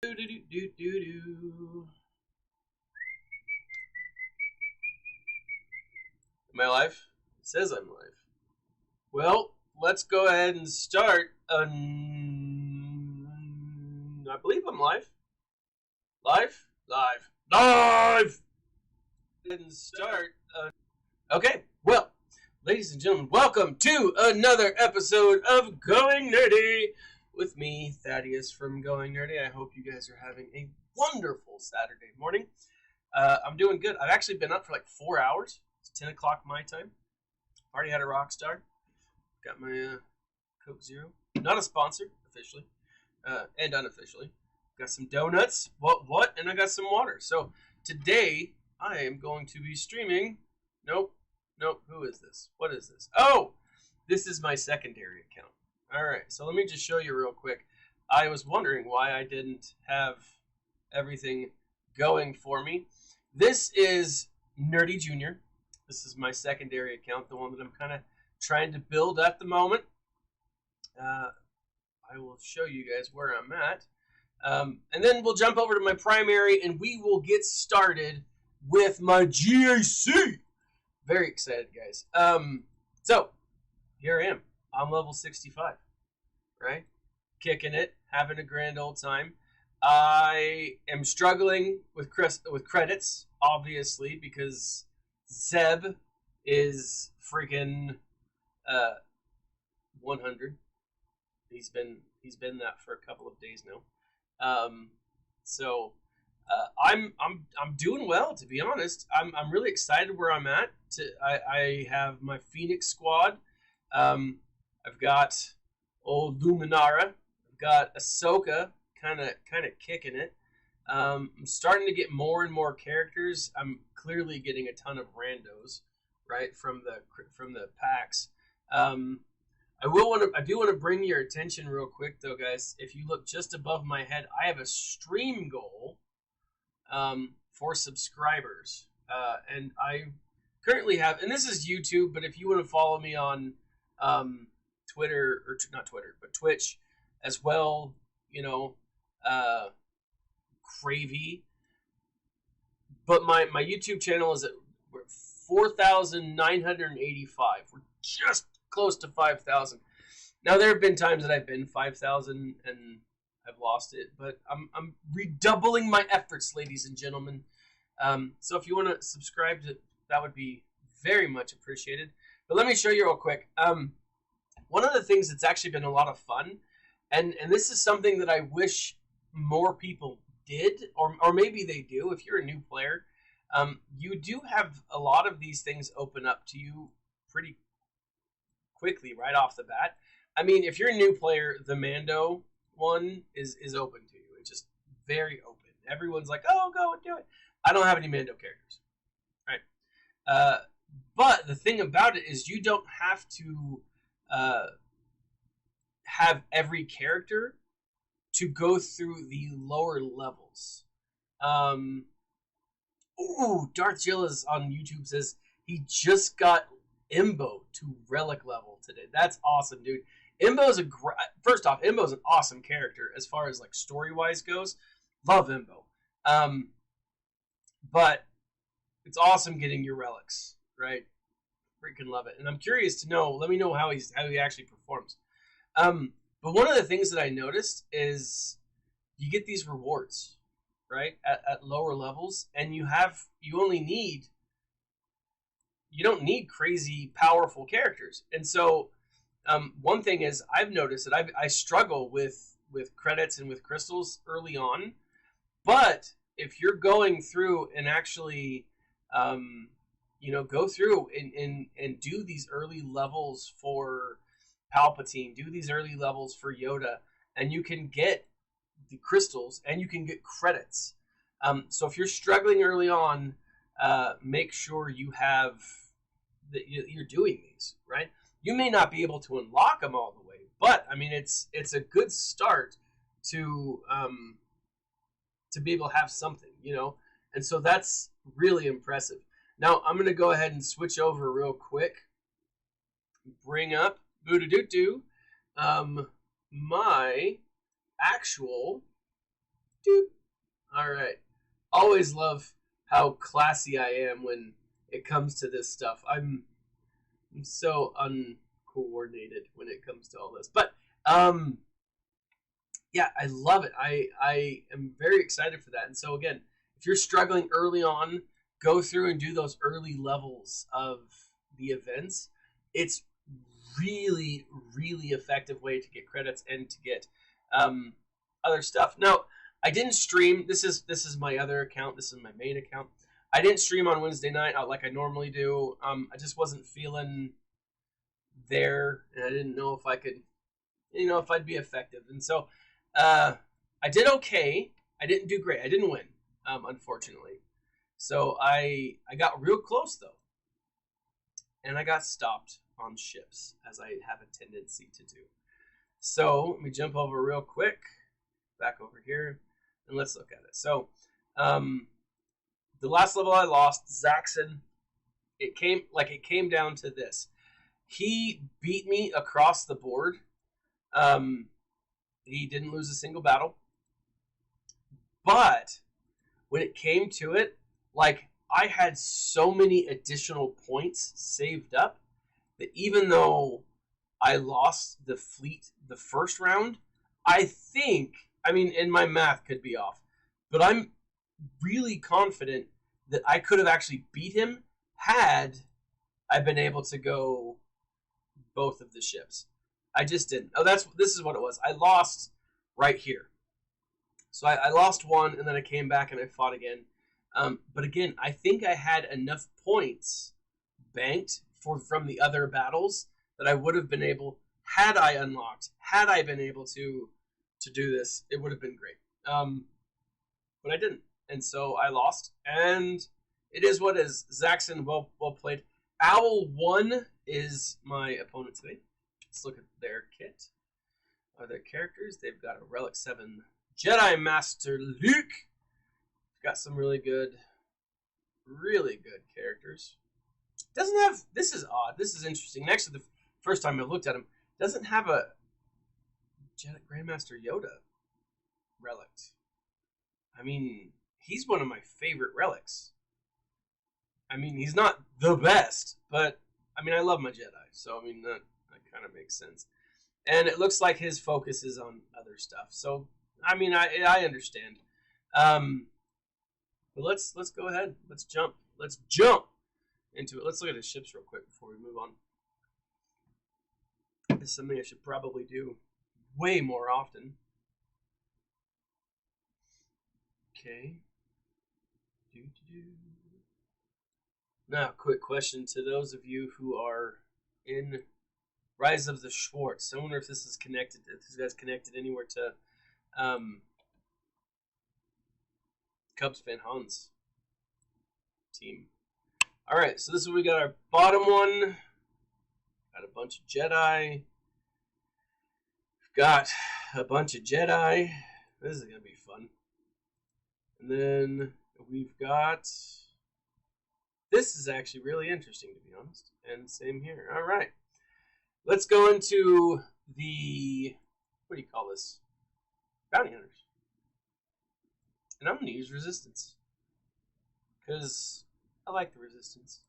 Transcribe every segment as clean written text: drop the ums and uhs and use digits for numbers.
Do do do do do do. Am I live? It says I'm live. Well, let's go ahead and start. I believe I'm live. Live? Live. Live! And start. Okay, well, ladies and gentlemen, welcome to another episode of Going Nerdy with me, Thaddeus from Going Nerdy. I hope you guys are having a wonderful Saturday morning. I'm doing good. I've actually been up for like 4 hours. It's 10 o'clock my time. Already had a Rockstar. Got my Coke Zero. Not a sponsor, officially, and unofficially. Got some donuts. What? And I got some water. So today I am going to be streaming. Nope. Who is this? What is this? Oh, this is my secondary account. All right. So let me just show you real quick. I was wondering why I didn't have everything going for me. This is Nerdy Junior. This is my secondary account, the one that I'm kind of trying to build at the moment. I will show you guys where I'm at. And then we'll jump over to my primary and we will get started with my GAC. Very excited, guys. So, here I am. I'm level 65, right? Kicking it, having a grand old time. I am struggling with credits, obviously, because Zeb is freaking 100. He's been that for a couple of days now. I'm doing well, to be honest. I'm really excited where I'm at. I have my Phoenix squad. I've got old Luminara. I've got Ahsoka, kind of kicking it. I'm starting to get more and more characters. I'm clearly getting a ton of randos, right, from the packs. I do want to bring your attention real quick, though, guys. If you look just above my head, I have a stream goal for subscribers, and I currently have. And this is YouTube, but if you want to follow me on Twitter, or not Twitter, but Twitch as well, you know, Cravey. But my YouTube channel is at 4,985. We're just close to 5,000. Now there have been times that I've been 5,000 and I've lost it, but I'm redoubling my efforts, ladies and gentlemen. So if you want to subscribe to that, would be very much appreciated. But let me show you real quick. One of the things that's actually been a lot of fun, and this is something that I wish more people did, or maybe they do. If you're a new player, you do have a lot of these things open up to you pretty quickly right off the bat. I mean, if you're a new player, the Mando one is open to you. It's just very open. Everyone's like, oh, go and do it. I don't have any Mando characters, right? But the thing about it is you don't have to have every character to go through the lower levels. Ooh, Darth Jilla's on YouTube says he just got Imbo to relic level today. That's awesome, dude. Imbo's first off, Imbo's an awesome character as far as like story-wise goes. Love Imbo. But it's awesome getting your relics, right? Freaking love it. And I'm curious to know, let me know how he actually performs. But one of the things that I noticed is you get these rewards, right? At lower levels, and you don't need crazy powerful characters. And so one thing is I've noticed that I struggle with credits and with crystals early on, but if you're going through and actually go through and do these early levels for Palpatine, do these early levels for Yoda, and you can get the crystals and you can get credits. So if you're struggling early on, make sure you have that you're doing these, right? You may not be able to unlock them all the way, but I mean it's a good start to be able to have something, you know. And so that's really impressive. Now I'm gonna go ahead and switch over real quick. Bring up my actual All right. Always love how classy I am when it comes to this stuff. I'm so uncoordinated when it comes to all this. But yeah, I love it. I am very excited for that. And so again, if you're struggling early on, go through and do those early levels of the events. It's really, really effective way to get credits and to get other stuff. Now, I didn't stream. This is my other account. This is my main account. I didn't stream on Wednesday night like I normally do. I just wasn't feeling there, and I didn't know if I could, if I'd be effective. And so I did okay. I didn't do great. I didn't win, unfortunately. So I got real close though, and I got stopped on ships, as I have a tendency to do. So let me jump over real quick, back over here, and let's look at it. So the last level I lost, Zaxxon, it came down to this. He beat me across the board. He didn't lose a single battle. But when it came to it, like, I had so many additional points saved up that even though I lost the fleet the first round, I mean, and my math could be off, but I'm really confident that I could have actually beat him had I been able to go both of the ships. I just didn't. Oh, this is what it was. I lost right here. So I lost one, and then I came back and I fought again. But again, I think I had enough points banked from the other battles that I would have been able, had I unlocked, had I been able to do this, it would have been great. But I didn't, and so I lost, and it is what is. Zaxxon, well played. Owl 1 is my opponent today. Let's look at their kit. Their characters. They've got a Relic 7 Jedi Master Luke. Got some really good characters. Doesn't have, this is odd. This is interesting. Actually, the first time I looked at him, doesn't have a Jedi Grandmaster Yoda relic. I mean, he's one of my favorite relics. I mean, he's not the best, but I mean, I love my Jedi, so I mean that kind of makes sense. And it looks like his focus is on other stuff. So I mean, I understand. But let's go ahead. Let's jump into it. Let's look at his ships real quick before we move on. This is something I should probably do way more often. Okay. Now, quick question to those of you who are in Rise of the Schwartz. I wonder if this is connected. If this guy's connected anywhere to Cubs fan Hans team. All right, so this is what we got. Our bottom one. Got a bunch of Jedi. We've got a bunch of Jedi. This is gonna be fun. And then we've got. This is actually really interesting, to be honest. And same here. All right, let's go into the, what do you call this? Bounty hunters. And I'm going to use resistance. Because I like the resistance.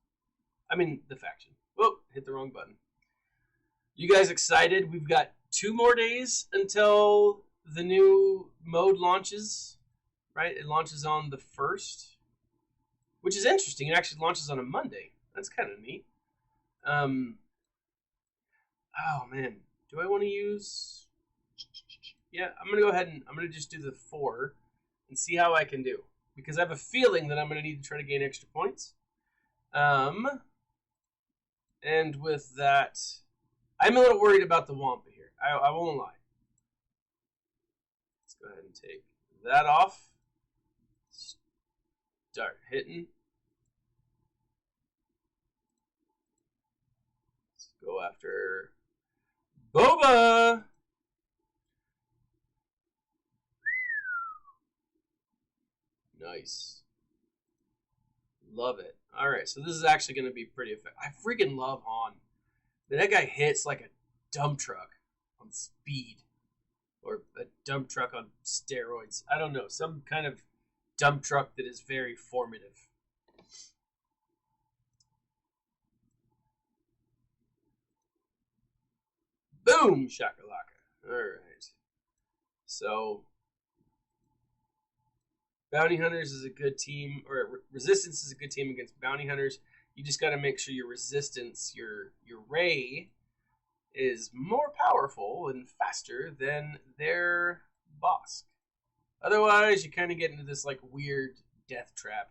I mean, the faction. Whoop, hit the wrong button. You guys excited? We've got 2 more days until the new mode launches. Right? It launches on the 1st. Which is interesting. It actually launches on a Monday. That's kind of neat. Oh, man. Do I want to use... Yeah, I'm going to go ahead and I'm going to just do the 4 and see how I can do. Because I have a feeling that I'm going to need to try to gain extra points. And with that, I'm a little worried about the Wampa here. I won't lie. Let's go ahead and take that off. Start hitting. Let's go after Boba. Nice. Love it. All right, so this is actually going to be pretty effective. I freaking love Han. That guy hits like a dump truck on speed. Or a dump truck on steroids. I don't know. Some kind of dump truck that is very formative. Boom, shakalaka. All right. So, Bounty Hunters is a good team, or Resistance is a good team against Bounty Hunters. You just got to make sure your Resistance, your Ray, is more powerful and faster than their Bosk. Otherwise, you kind of get into this like weird death trap.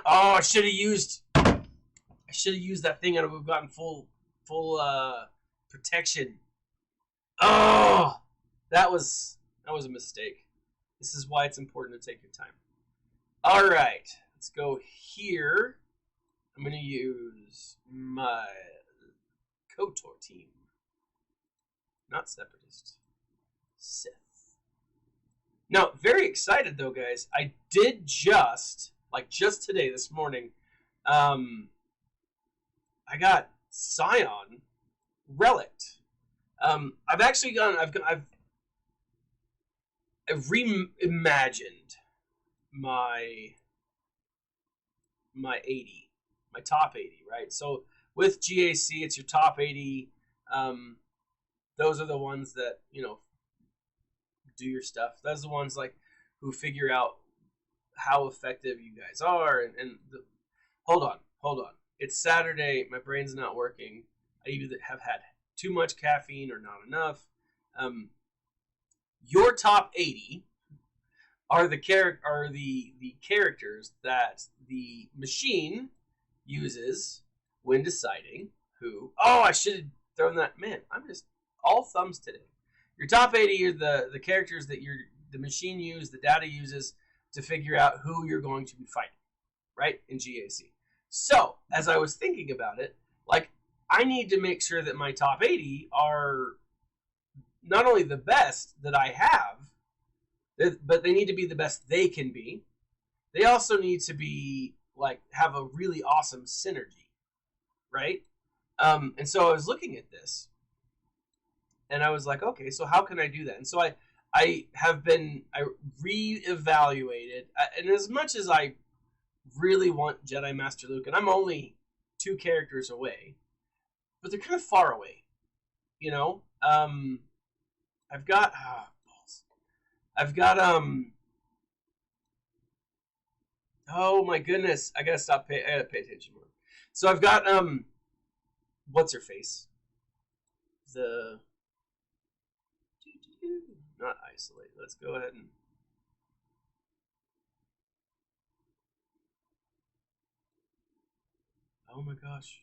Oh, I should have used that thing, and I would have gotten full protection. Oh, that was a mistake. This is why it's important to take your time. All right, let's go here. I'm going to use my KOTOR team. Not Separatist. Sith. Now, very excited though, guys. I did just today, this morning, I got Scion Relict. I've actually gone. I've reimagined my 80, my top 80, right? So with GAC, it's your top 80. Those are the ones that, you know, do your stuff. Those are the ones like who figure out how effective you guys are. Hold on. It's Saturday. My brain's not working. I either have had too much caffeine or not enough. Your top 80 are the characters that the machine uses when deciding who. Oh, I should have thrown that. Man, I'm just all thumbs today. Your top 80 are the characters that the machine the data uses to figure out who you're going to be fighting, right, in GAC. So, as I was thinking about it, like, I need to make sure that my top 80 are not only the best that I have, but they need to be the best they can be. They also need to be, like, have a really awesome synergy, right? And so I was looking at this, and I was like, okay, so how can I do that? And so I reevaluated, and as much as I really want Jedi Master Luke, and I'm only 2 characters away, but they're kind of far away, you know? I've got oh my goodness, I gotta pay attention more. So I've got what's her face? Not isolate. Let's go ahead and oh my gosh.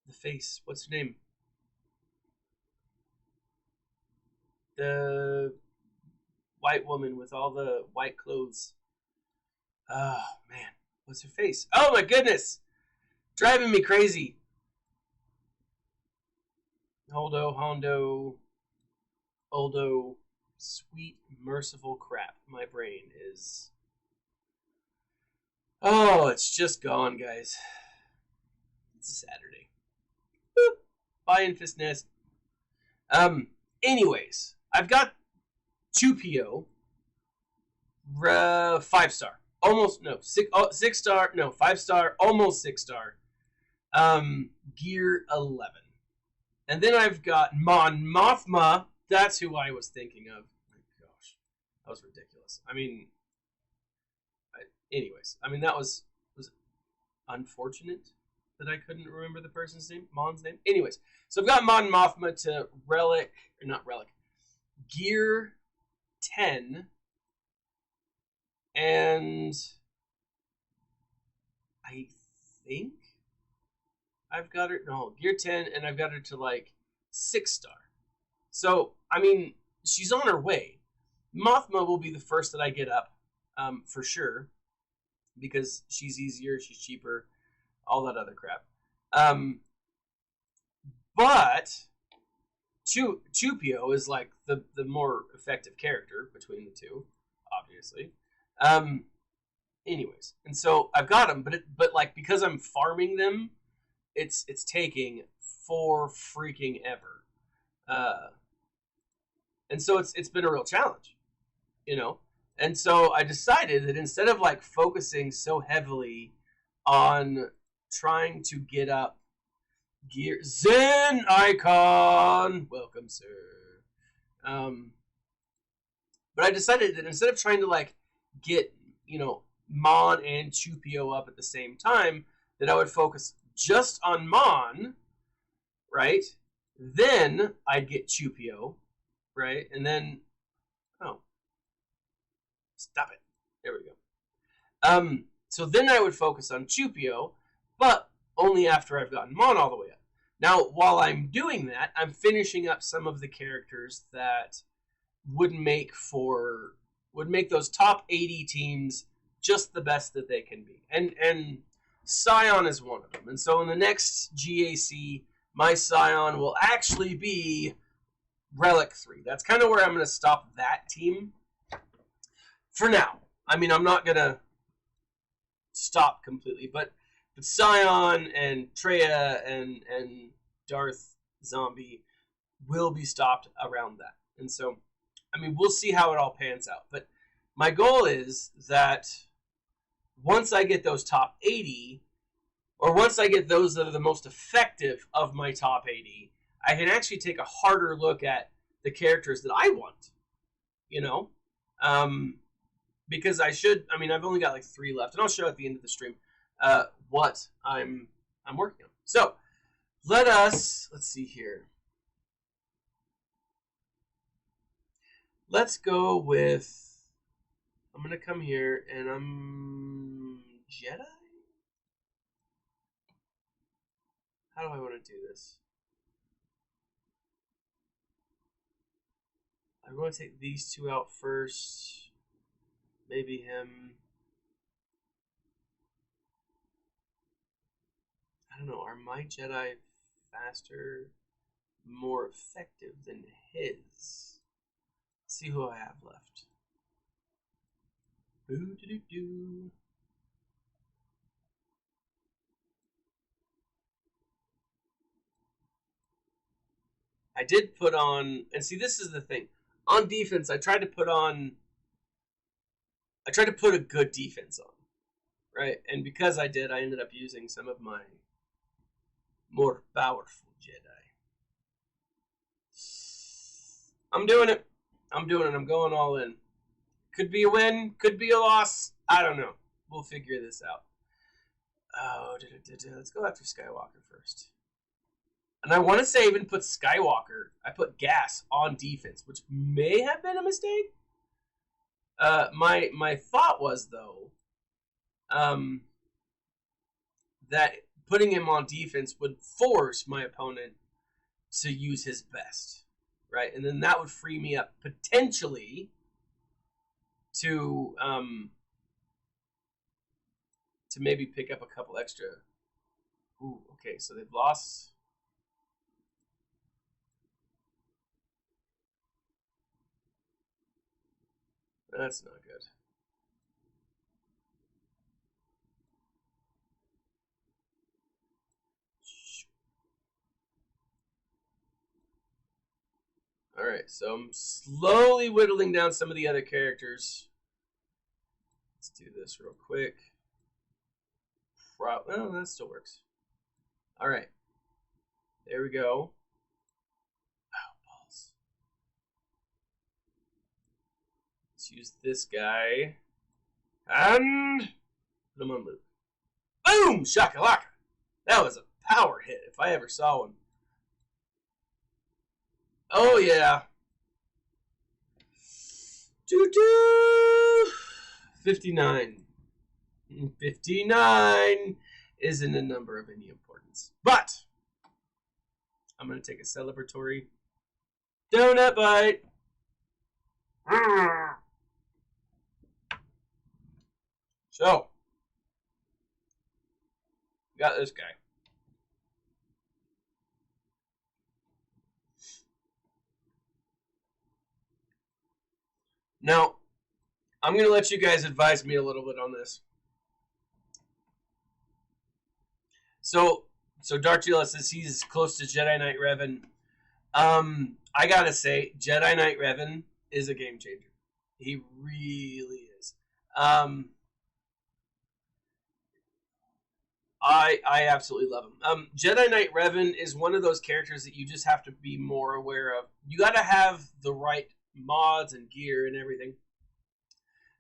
The face. What's her name? The white woman with all the white clothes. Oh, man. What's her face? Oh, my goodness. Driving me crazy. Holdo. Sweet, merciful crap. My brain is... Oh, it's just gone, guys. It's a Saturday. Boop. Bye, Infist Nest. Anyways, I've got 2PO, 5-star, almost, no, 6-star, no, 5-star, almost 6-star, gear 11. And then I've got Mon Mothma. That's who I was thinking of. Oh my gosh, that was ridiculous. I mean, that was unfortunate that I couldn't remember the person's name, Mon's name. Anyways, so I've got Mon Mothma to gear 10, and I think I've got her, no, gear 10, and I've got her to like 6-star. So, I mean, she's on her way. Mothma will be the first that I get up, for sure, because she's easier, she's cheaper, all that other crap. But 2PO is like the more effective character between the two, obviously. Anyways, and so I've got them, but like because I'm farming them, it's taking for freaking ever. And so it's been a real challenge, you know. And so I decided that instead of like focusing so heavily on trying to get up gear, Zen icon, welcome, sir. But I decided that instead of trying to like get, you know, Mon and Chupio up at the same time, that I would focus just on Mon, right? Then I'd get Chupio, right? And then, oh, stop it. There we go. So then I would focus on Chupio, but only after I've gotten Mon all the way up. Now, while I'm doing that, I'm finishing up some of the characters that would make those top 80 teams just the best that they can be. And Scion is one of them. And so in the next GAC, my Scion will actually be Relic 3. That's kind of where I'm going to stop that team for now. I mean, I'm not going to stop completely, but Scion and Treya and Darth Zombie will be stopped around that. And so, I mean, we'll see how it all pans out. But my goal is that once I get those top 80, or once I get those that are the most effective of my top 80, I can actually take a harder look at the characters that I want, you know? Because I've only got like 3 left, and I'll show at the end of the stream what I'm working on. So, let's see here. Let's go with, I'm going to come here, and I'm Jedi? How do I want to do this? I'm going to take these 2 out first. Maybe him. I don't know. Are my Jedi faster, more effective than his? Let's see who I have left. Boo-doo-doo-doo. I did put on, and see, this is the thing. On defense, I tried to put a good defense on, right? And because I did, I ended up using some of my more powerful Jedi. I'm doing it. I'm going all in. Could be a win, could be a loss. I don't know. We'll figure this out. Oh, let's go after Skywalker first. And I want to say I even put Skywalker. I put Gas on defense, which may have been a mistake. My thought was, though, that putting him on defense would force my opponent to use his best, right? And then that would free me up potentially to maybe pick up a couple extra. Ooh, okay, so they've lost. That's not good. Alright, so I'm slowly whittling down some of the other characters. Let's do this real quick. Well, that still works. Alright. There we go. Oh, balls. Let's use this guy. And put him on Luke. Boom! Shakalaka! That was a power hit if I ever saw one. Oh, yeah. 59. 59 isn't a number of any importance. But I'm going to take a celebratory donut bite. So, got this guy. Now, I'm going to let you guys advise me a little bit on this. So Dartula says he's close to Jedi Knight Revan. I gotta say, Jedi Knight Revan is a game changer. He really is. I absolutely love him. Jedi Knight Revan is one of those characters that you just have to be more aware of. You got to have the right mods and gear and everything.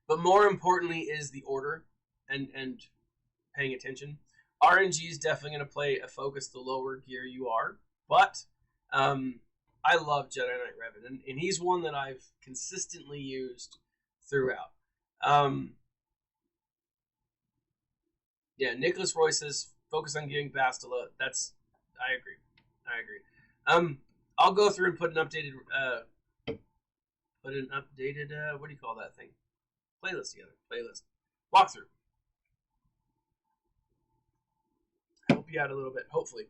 But more importantly is the order and paying attention. RNG is definitely going to play a focus the lower gear you are. But I love Jedi Knight Revan. And he's one that I've consistently used throughout. Yeah, Nicholas Roy says focus on getting Bastila. I agree. I'll go through and put an updated what do you call that thing? Playlist together. Playlist. Walkthrough. Help you out a little bit, hopefully.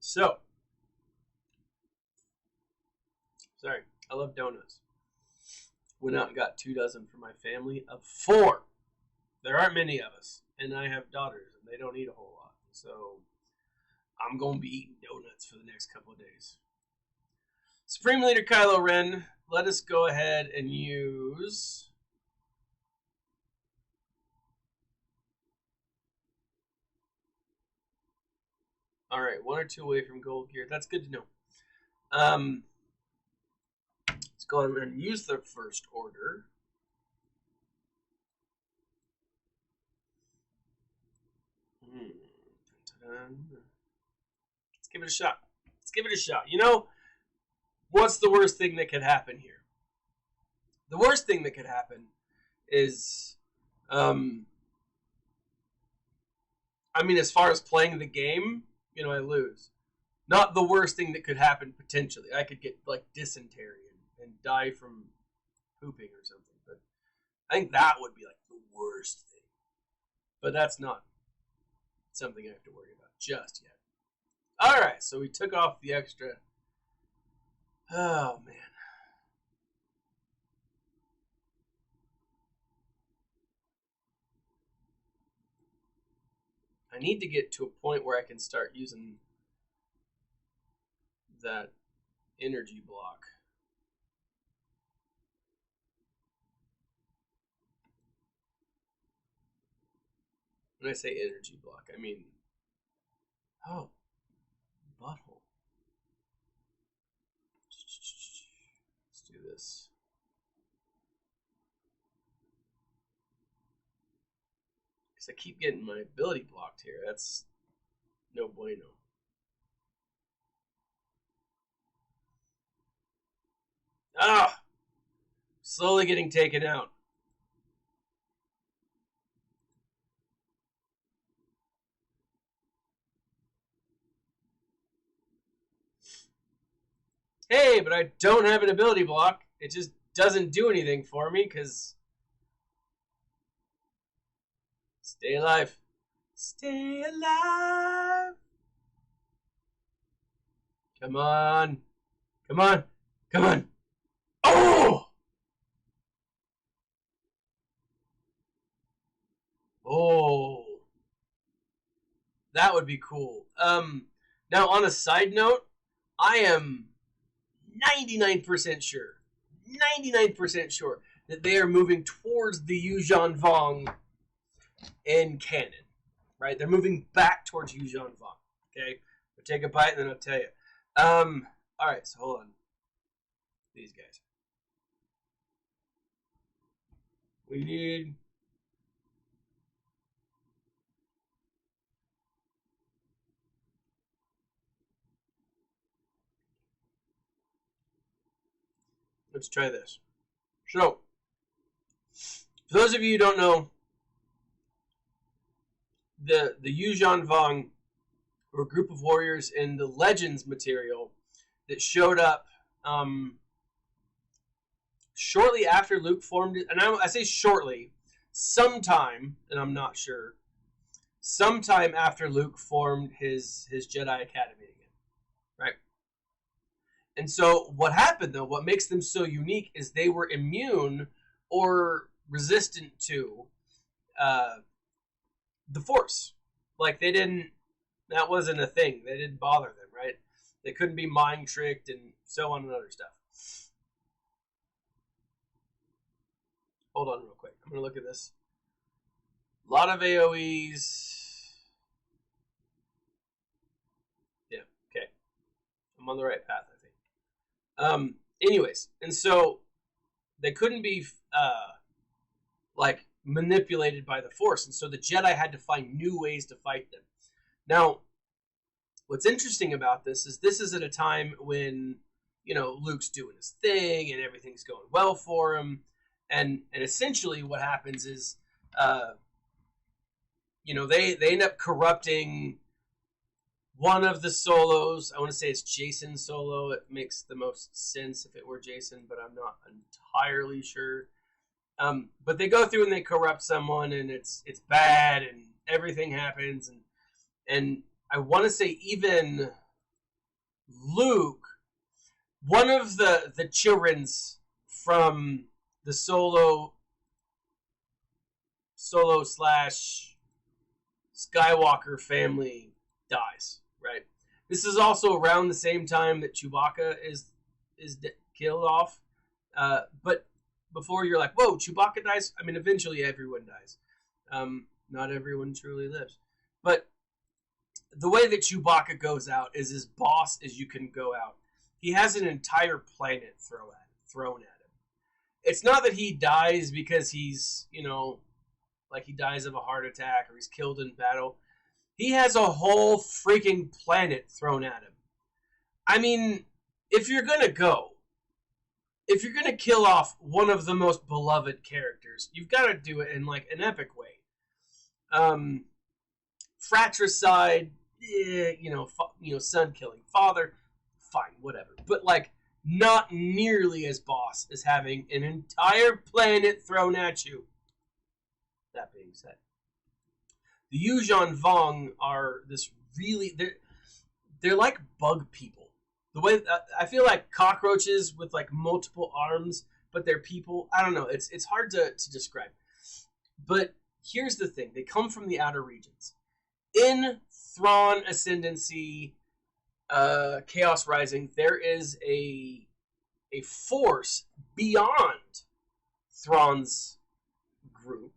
So sorry, I love donuts. Went out and got 2 dozen for my family of 4. There aren't many of us, and I have daughters, and they don't eat a whole lot. So I'm going to be eating donuts for the next couple of days. Supreme Leader Kylo Ren, let us go ahead and use... All right, 1 or 2 away from gold gear. That's good to know. Let's go ahead and use the first order. Let's give it a shot. Let's give it a shot. You know, what's the worst thing that could happen here? The worst thing that could happen is, I mean, as far as playing the game, you know, I lose. Not the worst thing that could happen potentially. I could get like dysentery and die from pooping or something. But I think that would be like the worst thing. But that's not something I have to worry about just yet. All right, so we took off the extra. Oh man. I need to get to a point where I can start using that energy block. When I say energy block, I mean, oh, butthole. Let's do this. Because I keep getting my ability blocked here. That's no bueno. Ah! Slowly getting taken out. Hey, but I don't have an ability block. It just doesn't do anything for me because... Stay alive. Stay alive. Come on. Come on. Come on. Oh! Oh. That would be cool. Now, on a side note, I am 99% sure, 99% sure that they are moving towards the Yuuzhan Vong in canon, right? They're moving back towards Yuuzhan Vong, okay? I'll take a bite and then I'll tell you. All right, so hold on. These guys. We need... Let's try this. So, for those of you who don't know, the Yuuzhan Vong were a group of warriors in the Legends material that showed up shortly after Luke formed it. And I say shortly, sometime, and I'm not sure, sometime after Luke formed his Jedi Academy again, right? And so what happened, though, what makes them so unique is they were immune or resistant to the Force. Like, they didn't, that wasn't a thing. They didn't bother them, right? They couldn't be mind tricked and so on and other stuff. hold on real quick. I'm going to look at this. A lot of AoEs. Yeah, okay. I'm on the right path, I think. Anyways, and so they couldn't be like manipulated by the Force, and so the Jedi had to find new ways to fight them. Now, what's interesting about this is at a time when, you know, Luke's doing his thing and everything's going well for him, and essentially what happens is, you know, they end up corrupting one of the Solos. I want to say it's Jason Solo. It makes the most sense if it were Jason, but I'm not entirely sure. But they go through and they corrupt someone, and it's bad, and everything happens, and I want to say even Luke, one of the children's from the Solo slash Skywalker family dies, right? This is also around the same time that Chewbacca is killed off. But before you're like, whoa, Chewbacca dies? I mean, eventually everyone dies. Not everyone truly lives. But the way that Chewbacca goes out is as boss as you can go out. He has an entire planet thrown at him. It's not that he dies because he's, you know, like he dies of a heart attack or he's killed in battle. He has a whole freaking planet thrown at him. I mean, if you're going to kill off one of the most beloved characters, you've got to do it in like an epic way. Fratricide, son killing father, fine, whatever. But like, not nearly as boss as having an entire planet thrown at you. That being said, the Yuuzhan Vong are this really, they're like bug people. The way I feel like cockroaches with like multiple arms, but they're people. I don't know. It's hard to describe. But here's the thing: they come from the outer regions. In Thrawn Ascendancy, Chaos Rising, there is a force beyond Thrawn's group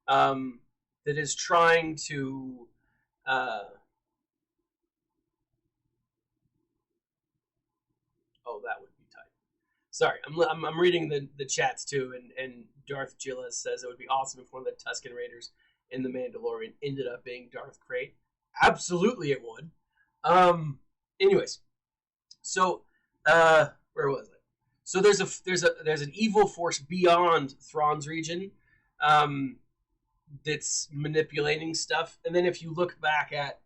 that is trying to that would be tight. Sorry, I'm reading the chats too, and Darth Gillis says it would be awesome if one of the Tusken Raiders in The Mandalorian ended up being Darth Krayt. Absolutely, it would. Anyways, so where was I? So there's an evil force beyond Thrawn's region that's manipulating stuff, and then if you look back at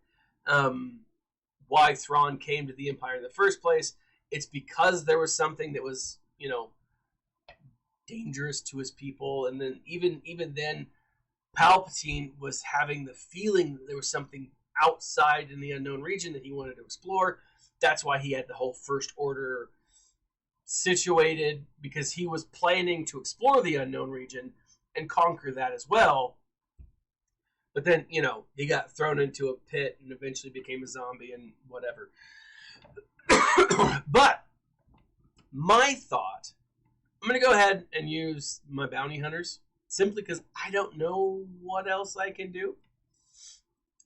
why Thrawn came to the Empire in the first place, it's because there was something that was, you know, dangerous to his people, and then even then, Palpatine was having the feeling that there was something outside in the unknown region that he wanted to explore. That's why he had the whole First Order situated, because he was planning to explore the unknown region and conquer that as well. But then, you know, he got thrown into a pit and eventually became a zombie and whatever. But my thought, I'm going to go ahead and use my bounty hunters simply because I don't know what else I can do.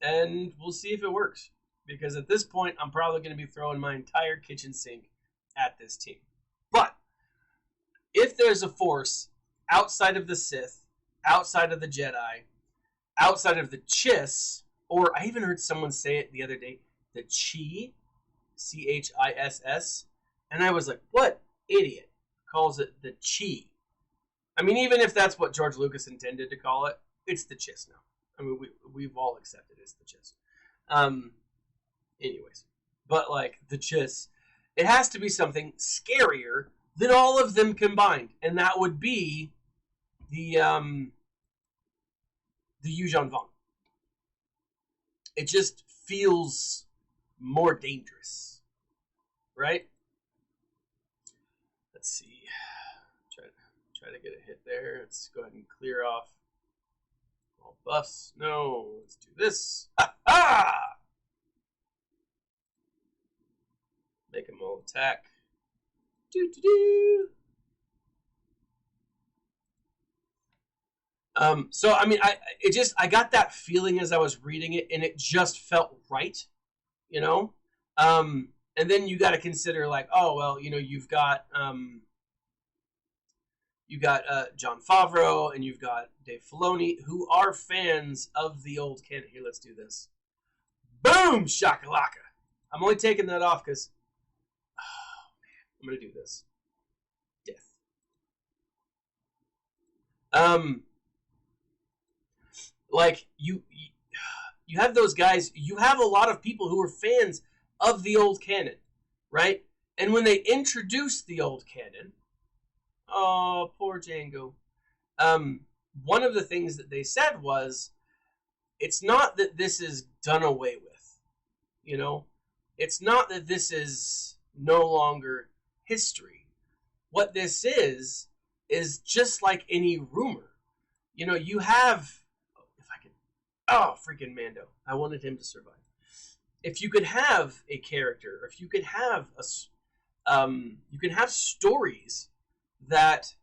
And we'll see if it works. Because at this point, I'm probably going to be throwing my entire kitchen sink at this team. But if there's a force outside of the Sith, outside of the Jedi, outside of the Chiss, or I even heard someone say it the other day, the Chi, Chiss, and I was like, what idiot calls it the Chi? I mean, even if that's what George Lucas intended to call it, it's the Chiss now. I mean, we've all accepted it's the Chiss. Anyways, but like the Chiss, it has to be something scarier than all of them combined, and that would be the Yuuzhan Vong. It just feels more dangerous, right? Let's see. Try to get a hit there. Let's go ahead and clear off all buffs. No, let's do this. Ha! Make them all attack. Do. So I mean, I got that feeling as I was reading it, and it just felt right, you know. And then you got to consider like, oh well, you know, you've got Jon Favreau and you've got Dave Filoni, who are fans of the old canon. Here, let's do this. Boom, shakalaka. I'm only taking that off because I'm gonna do this. Death. Like you have those guys. You have a lot of people who are fans of the old canon, right? And when they introduced the old canon, oh, poor Django. One of the things that they said was, it's not that this is done away with, you know? It's not that this is no longer history. What this is just like any rumor. You know, you have, if I could, oh, freaking Mando. I wanted him to survive. If you could have a character, or if you could have you can have stories that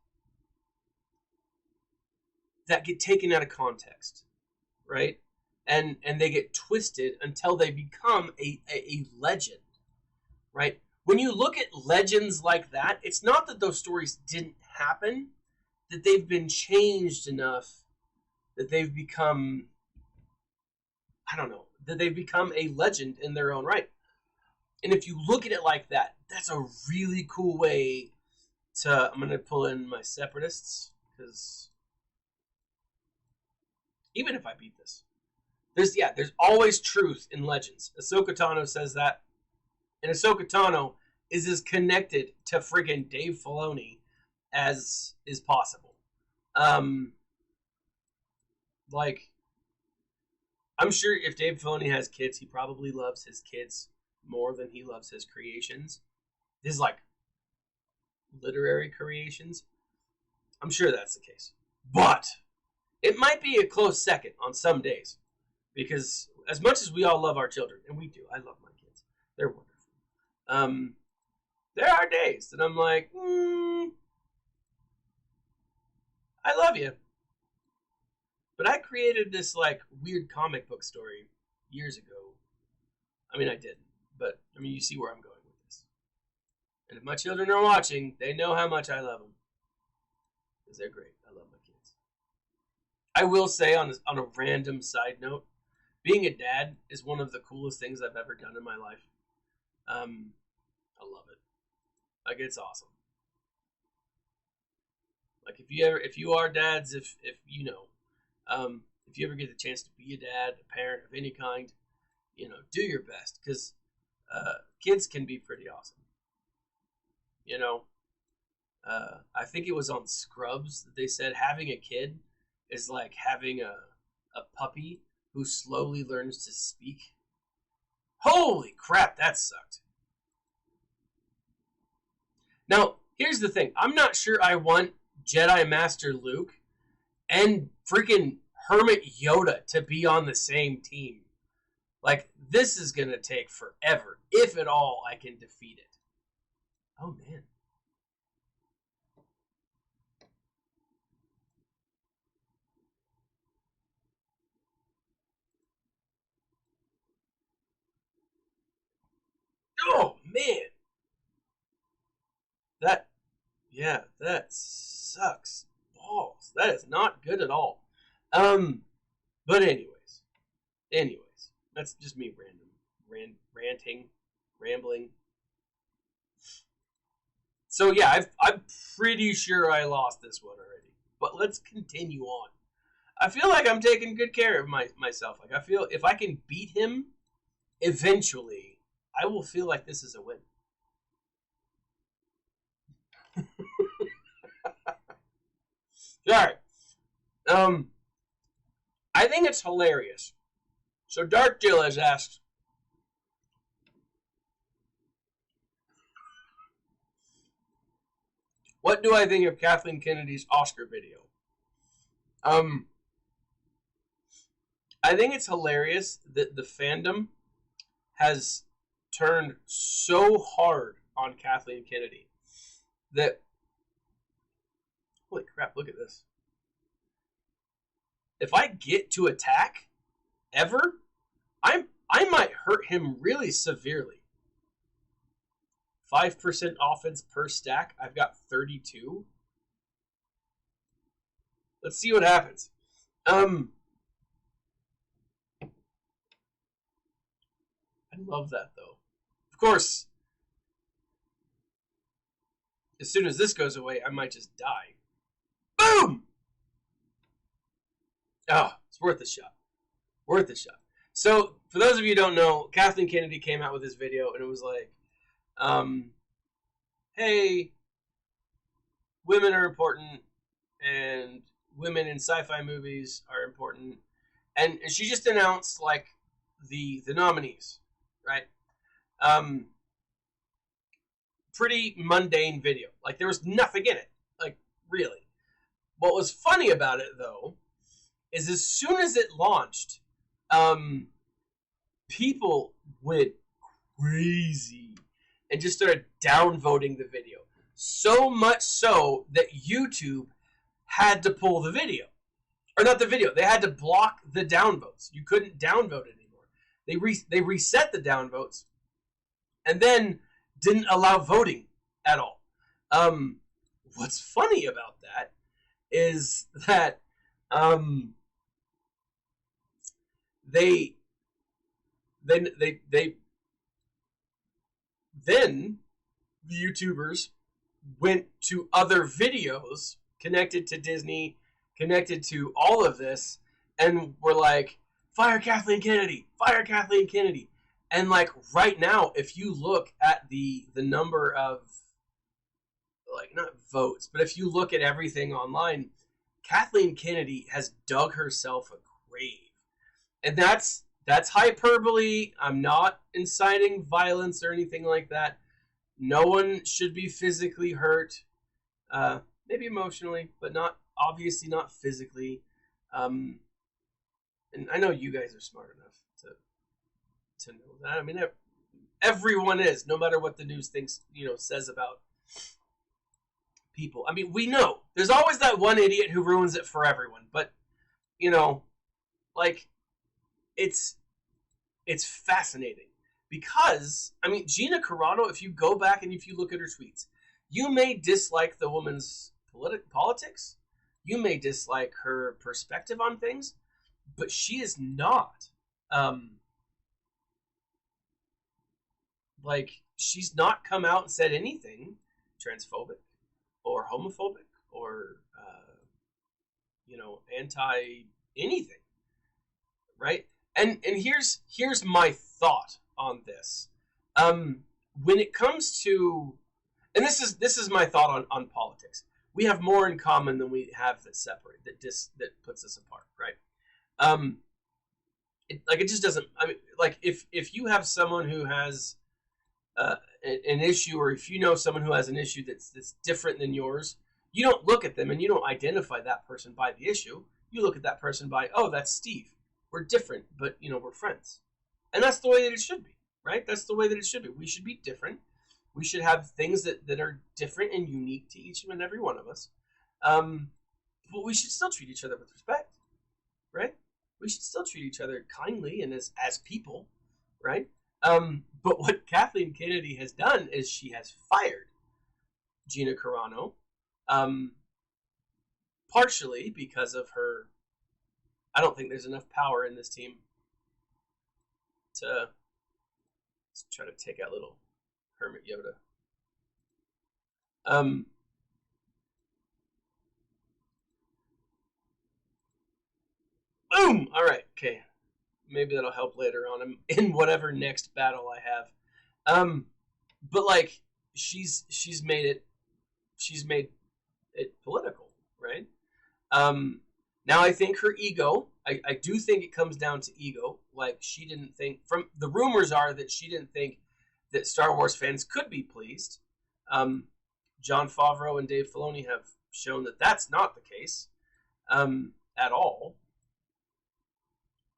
get taken out of context, right? And they get twisted until they become a legend, right? When you look at legends like that, it's not that those stories didn't happen, that they've been changed enough that they've become, I don't know, that they've become a legend in their own right. And if you look at it like that, that's a really cool way to, I'm going to pull in my separatists, because even if I beat this, there's always truth in legends. Ahsoka Tano says that. And Ahsoka Tano is as connected to friggin' Dave Filoni as is possible. Like, I'm sure if Dave Filoni has kids, he probably loves his kids more than he loves his creations. His, like, literary creations. I'm sure that's the case. But it might be a close second on some days. Because as much as we all love our children, and we do, I love my kids. They're wonderful. There are days that I'm like, I love you. But I created this, like, weird comic book story years ago. I mean, I didn't. But, I mean, you see where I'm going with this. And if my children are watching, they know how much I love them. Because they're great. I love my kids. I will say, on a random side note, being a dad is one of the coolest things I've ever done in my life. I love it. Like, it's awesome. Like, if you are dads, if you know, if you ever get the chance to be a dad, a parent of any kind, you know, do your best, because kids can be pretty awesome. You know, I think it was on Scrubs that they said having a kid is like having a puppy who slowly learns to speak. Holy crap, that sucked. Now, here's the thing. I'm not sure I want Jedi Master Luke and freaking Hermit Yoda to be on the same team. Like, this is going to take forever, if at all I can defeat it. Oh, man. Oh, man. That sucks balls. That is not good at all. But anyways, that's just me rambling. So yeah, I'm pretty sure I lost this one already. But let's continue on. I feel like I'm taking good care of myself. Like, I feel if I can beat him, eventually, I will feel like this is a win. Alright. I think it's hilarious. So Dark Jill has asked, what do I think of Kathleen Kennedy's Oscar video? I think it's hilarious that the fandom has turned so hard on Kathleen Kennedy that, holy crap, look at this. if I get to attack ever, I might hurt him really severely. 5% offense per stack. I've got 32. Let's see what happens. I love that, though. Of course, as soon as this goes away, I might just die. Boom! Oh, it's worth a shot. Worth a shot. So, for those of you who don't know, Kathleen Kennedy came out with this video, and it was like, hey, women are important, and women in sci-fi movies are important. And she just announced, like, the nominees, right? Pretty mundane video. Like, there was nothing in it. Like, really. What was funny about it, though, is as soon as it launched, people went crazy and just started downvoting the video. So much so that YouTube had to pull the video. Or not the video. They had to block the downvotes. You couldn't downvote it anymore. They reset the downvotes and then didn't allow voting at all. What's funny about that is that then the YouTubers went to other videos connected to Disney, connected to all of this, and were like, fire Kathleen Kennedy, fire Kathleen Kennedy. And like right now, if you look at the number of, like, not votes, but if you look at everything online, Kathleen Kennedy has dug herself a grave. And that's hyperbole. I'm not inciting violence or anything like that. No one should be physically hurt. Maybe emotionally, but obviously not physically. And I know you guys are smart enough to know that. I mean, everyone is, no matter what the news thinks, says about people. I mean, we know there's always that one idiot who ruins it for everyone. But like, it's fascinating because, I mean, Gina Carano, if you go back and if you look at her tweets, you may dislike the woman's politics, you may dislike her perspective on things, but she is not like, she's not come out and said anything transphobic or homophobic or anti anything, right? And here's my thought on this. When it comes to, and this is my thought on politics. We have more in common than we have that separate, that puts us apart, right? It just doesn't. I mean, like, if you have someone who has an issue, or if you know someone who has an issue that's different than yours, you don't look at them and you don't identify that person by the issue. You look at that person by, oh, that's Steve. We're different, but we're friends, and that's the way that it should be, right? That's the way that it should be. We should be different. We should have things that are different and unique to each and every one of us. But we should still treat each other with respect, right? We should still treat each other kindly and as people, right? But what Kathleen Kennedy has done is she has fired Gina Carano, partially because of her. I don't think there's enough power in this team to try to take out little Hermit Yoda. Boom! All right, okay. Maybe that'll help later on in whatever next battle I have. But like, she's made it political, right? Now I think her ego, I do think it comes down to ego. Like, she didn't think, from the rumors are that she didn't think that Star Wars fans could be pleased. Jon Favreau and Dave Filoni have shown that that's not the case at all.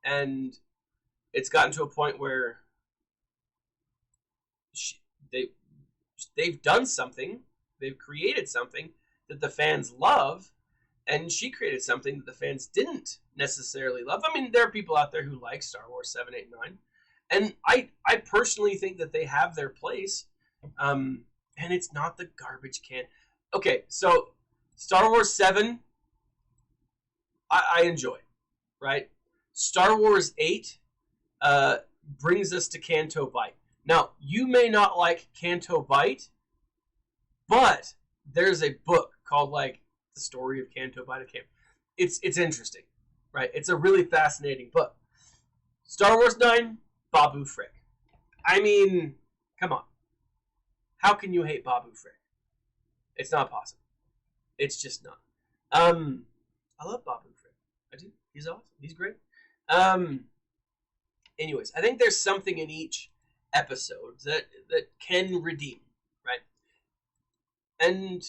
And it's gotten to a point where they've done something, they've created something that the fans love, And she created something that the fans didn't necessarily love. I mean, there are people out there who like Star Wars 7, 8, 9. And I personally think that they have their place. And it's not the garbage can. Okay, so Star Wars 7, I enjoy, right? Star Wars 8 brings us to Canto Bight. Now, you may not like Canto Bight, but there's a book called, like, The Story of Canto Bight. It's interesting, right? It's a really fascinating book. Star Wars 9, Babu Frick. I mean, come on. How can you hate Babu Frick? It's not possible. It's just not. I love Babu Frick. I do. He's awesome. He's great. Anyways, I think there's something in each episode that can redeem, right? And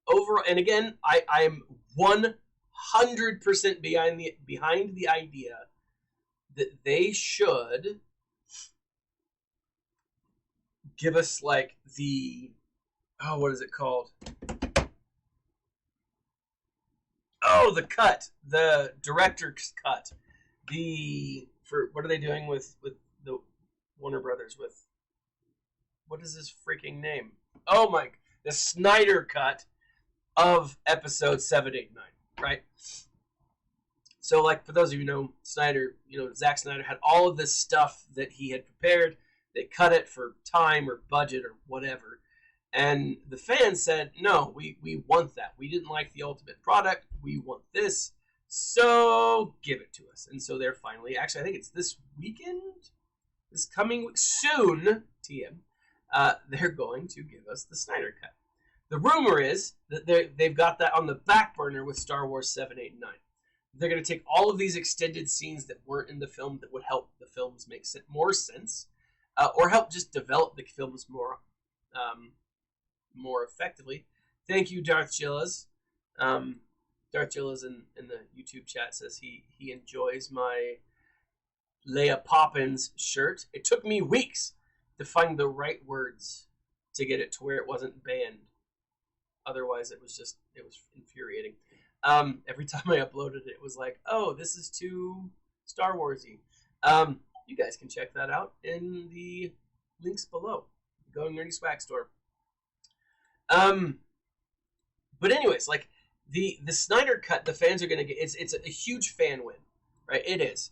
overall, and again, I am 100% behind the idea that they should give us, like, the, oh, what is it called? Oh, the cut, the director's cut. What are they doing with the Warner Brothers with, what is his freaking name? Oh my, the Snyder cut of episode 7, 8, 9, right? So, like, for those of you who know, Snyder, Zack Snyder had all of this stuff that he had prepared. They cut it for time or budget or whatever. And the fans said, no, we want that. We didn't like the ultimate product. We want this. So give it to us. And so they're finally, actually, I think it's this weekend, this coming week, soon, TM, they're going to give us the Snyder cut. The rumor is that they've got that on the back burner with Star Wars 7, 8, 9. They're going to take all of these extended scenes that weren't in the film that would help the films make more sense, or help just develop the films more effectively. Thank you, Darth Gillas. Darth Gillas in the YouTube chat says he enjoys my Leia Poppins shirt. It took me weeks to find the right words to get it to where it wasn't banned. Otherwise, it was infuriating. Every time I uploaded it, it was like, oh, this is too Star Wars-y. You guys can check that out in the links below. Going Nerdy Swag Store. But anyways, like, the Snyder cut, the fans are going to get, it's a huge fan win, right? It is.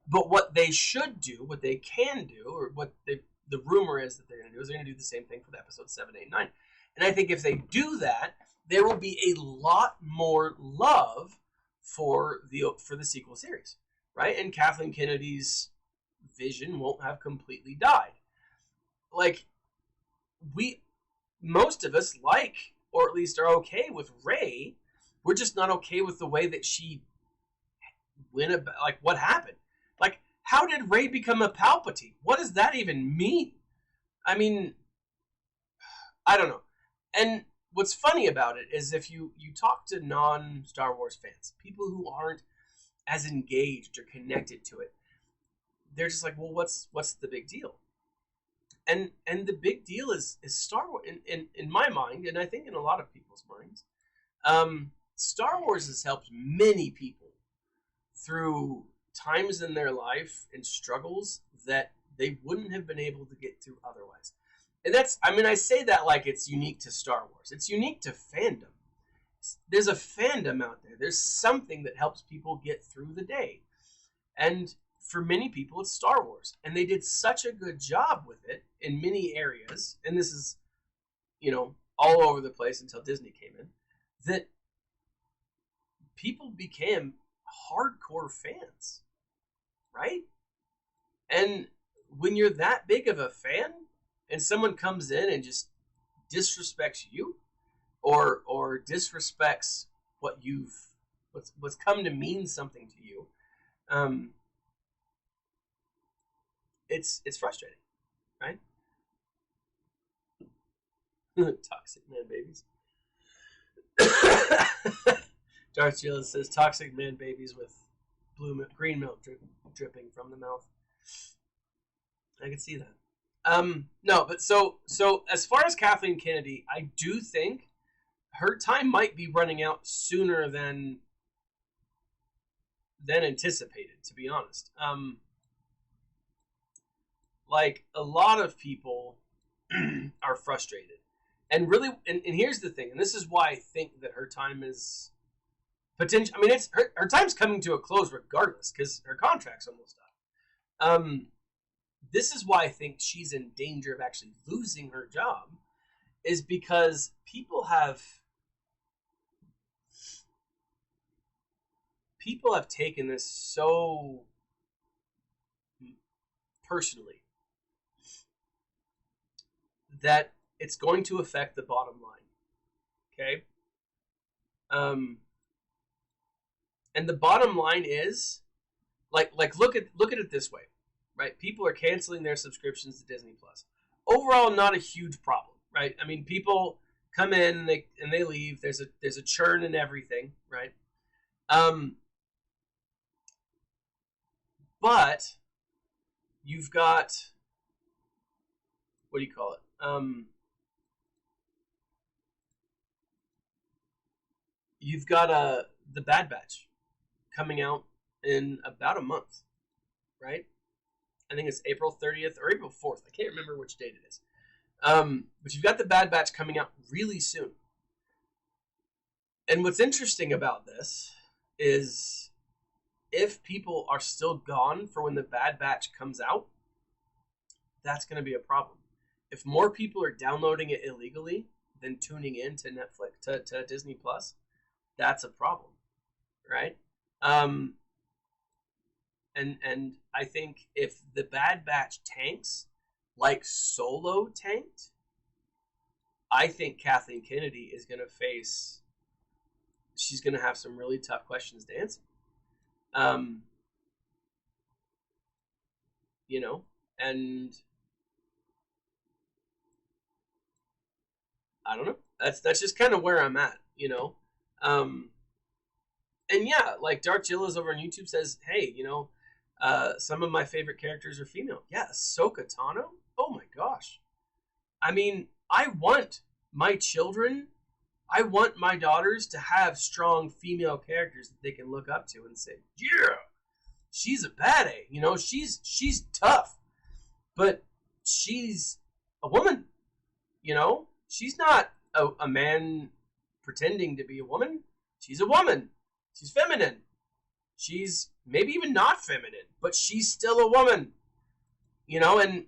But what they should do, what they can do, or what the rumor is that they're going to do, is they're going to do the same thing for the episode 7, 8, 9. And I think if they do that, there will be a lot more love for the sequel series, right? And Kathleen Kennedy's vision won't have completely died. Like, most of us like, or at least are okay with Rey. We're just not okay with the way that she went about, like, what happened. Like, how did Rey become a Palpatine? What does that even mean? I mean, I don't know. And what's funny about it is if you talk to non-Star Wars fans, people who aren't as engaged or connected to it, they're just like, well, what's the big deal? And the big deal is Star Wars, in my mind, and I think in a lot of people's minds, Star Wars has helped many people through times in their life and struggles that they wouldn't have been able to get through otherwise. And I say that like it's unique to Star Wars. It's unique to fandom. There's a fandom out there. There's something that helps people get through the day. And for many people, it's Star Wars. And they did such a good job with it in many areas. And this is, all over the place until Disney came in. That people became hardcore fans. Right? And when you're that big of a fan, and someone comes in and just disrespects you, or disrespects what's come to mean something to you, it's frustrating, right? Toxic man babies. Darth Gillis says toxic man babies with green milk dripping from the mouth. I can see that. No, but so as far as Kathleen Kennedy, I do think her time might be running out sooner than anticipated, to be honest. Like, a lot of people are frustrated. And really, and here's the thing, and this is why I think that her time is potential. I mean, it's her time's coming to a close regardless, because her contract's almost up. This is why I think she's in danger of actually losing her job, is because people have taken this so personally that it's going to affect the bottom line. Okay? And the bottom line is, like look at it this way, right? People are canceling their subscriptions to Disney Plus. Overall, not a huge problem, right? I mean, people come in and they leave. There's a churn in everything, right? But you've got, what do you call it? You've got the Bad Batch coming out in about a month, right? I think it's April 30th or April 4th. I can't remember which date it is. But you've got the Bad Batch coming out really soon. And what's interesting about this is, if people are still gone for when the Bad Batch comes out, that's going to be a problem. If more people are downloading it illegally than tuning in to Netflix, to Disney Plus, that's a problem, right? And I think if the Bad Batch tanks like Solo tanked, I think Kathleen Kennedy is going to face, she's going to have some really tough questions to answer. You know, and I don't know. That's just kind of where I'm at, you know. And yeah, like Dark Jillas over on YouTube says, hey, you know, some of my favorite characters are female. Yeah, Ahsoka Tano. Oh my gosh. I mean, I want my daughters to have strong female characters that they can look up to and say, yeah, she's a baddie. You know, she's tough, but she's a woman. You know, she's not a man pretending to be a woman. She's a woman. She's feminine. She's maybe even not feminine, but she's still a woman. You know, and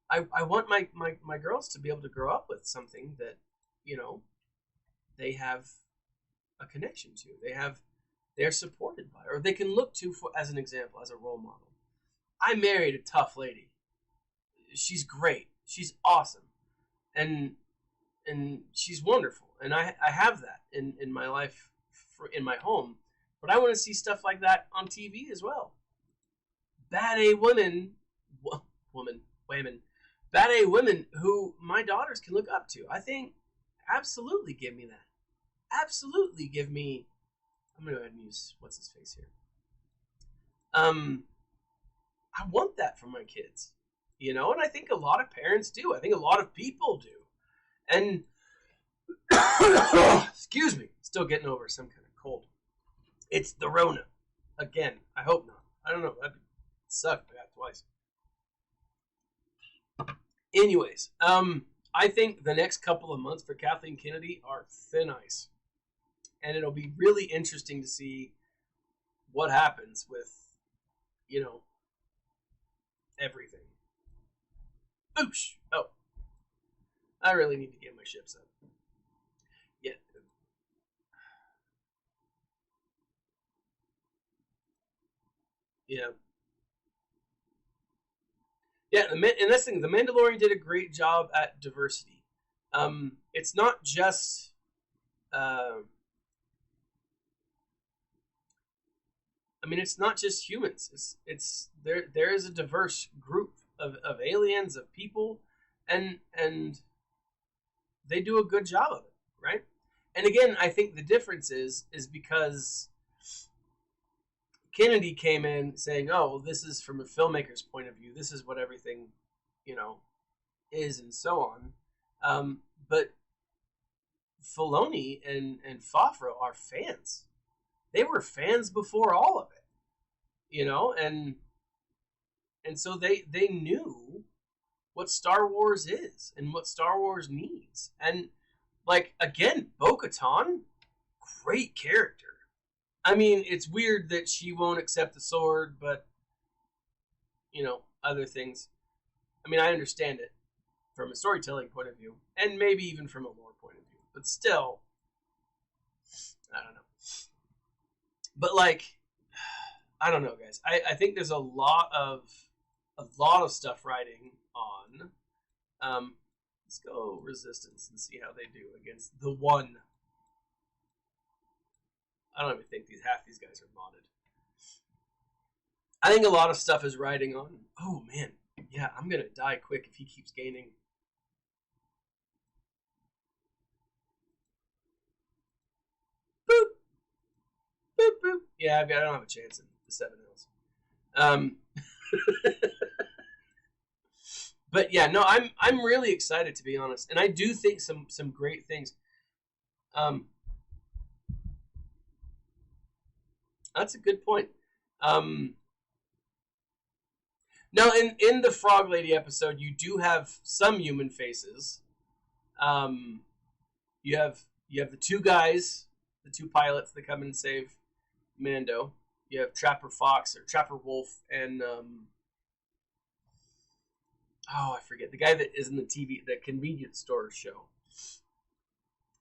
I want my girls to be able to grow up with something that, you know, they have a connection to. They're supported by, or they can look to for, as an example, as a role model. I married a tough lady. She's great. She's awesome. And she's wonderful. And I have that in my life, in my home. But I want to see stuff like that on TV as well. Bad A women who my daughters can look up to. I think, absolutely give me that. Absolutely give me, I'm going to go ahead and use, what's his face here. I want that for my kids, you know, and I think a lot of parents do. I think a lot of people do. And, excuse me, still getting over some kind of cold. It's the Rona. Again, I hope not. I don't know. That'd suck if I got twice. Anyways, I think the next couple of months for Kathleen Kennedy are thin ice. And it'll be really interesting to see what happens with, you know, everything. Oosh! Oh. I really need to get my ships up. Yeah. Yeah. Yeah, and that's the thing. The Mandalorian did a great job at diversity. It's not just... I mean, it's not just humans. It's there is a diverse group of aliens, of people, and they do a good job of it, right? And again, I think the difference is because Kennedy came in saying, "Oh, well, this is from a filmmaker's point of view. This is what everything, you know, is, and so on." But Filoni and Favreau are fans. They were fans before all of it, and so they knew what Star Wars is and what Star Wars needs. And like, again, Bo-Katan, great character. I mean, it's weird that she won't accept the sword, but other things. I mean, I understand it from a storytelling point of view, and maybe even from a lore point of view, but still, I don't know. But like, I don't know, guys. I think there's a lot of stuff riding on. Let's go Resistance and see how they do against the One. I don't even think half these guys are modded. I think a lot of stuff is riding on. Oh man, yeah, I'm gonna die quick if he keeps gaining. Boop, boop, boop. Yeah, I don't have a chance in the 7Ls. But yeah, no, I'm really excited, to be honest, and I do think some great things. That's a good point. Now, in the Frog Lady episode, you do have some human faces. You have the two guys, the two pilots that come and save Mando. You have Trapper Fox or Trapper Wolf, and I forget the guy that is in the convenience store show.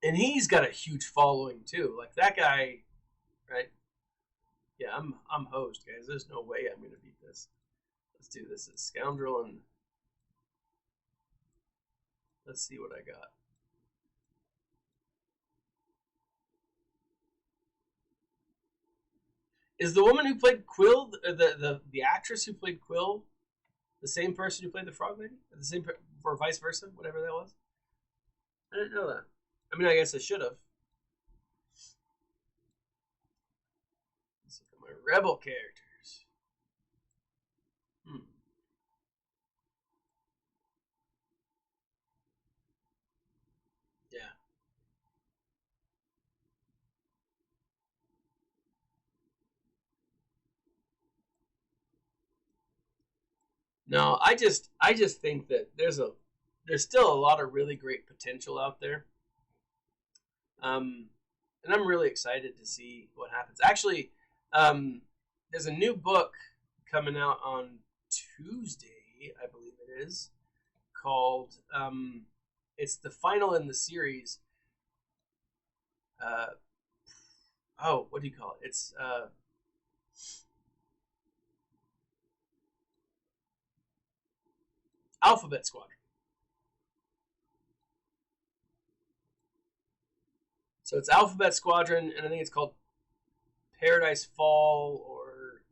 And he's got a huge following too. Like that guy, right? Yeah, I'm hosed, guys. There's no way I'm gonna beat this. Let's do this as Scoundrel, and let's see what I got. Is the woman who played Quill, the actress who played Quill, the same person who played the Frog Lady? The same, or vice versa, whatever that was? I didn't know that. I mean, I guess I should have. Let's look at my Rebel characters. Yeah. No, I just think that there's still a lot of really great potential out there. And I'm really excited to see what happens. Actually, there's a new book coming out on Tuesday, I believe it is, called it's the final in the series. What do you call it? It's Alphabet Squadron. So it's Alphabet Squadron, and I think it's called Paradise Fall, or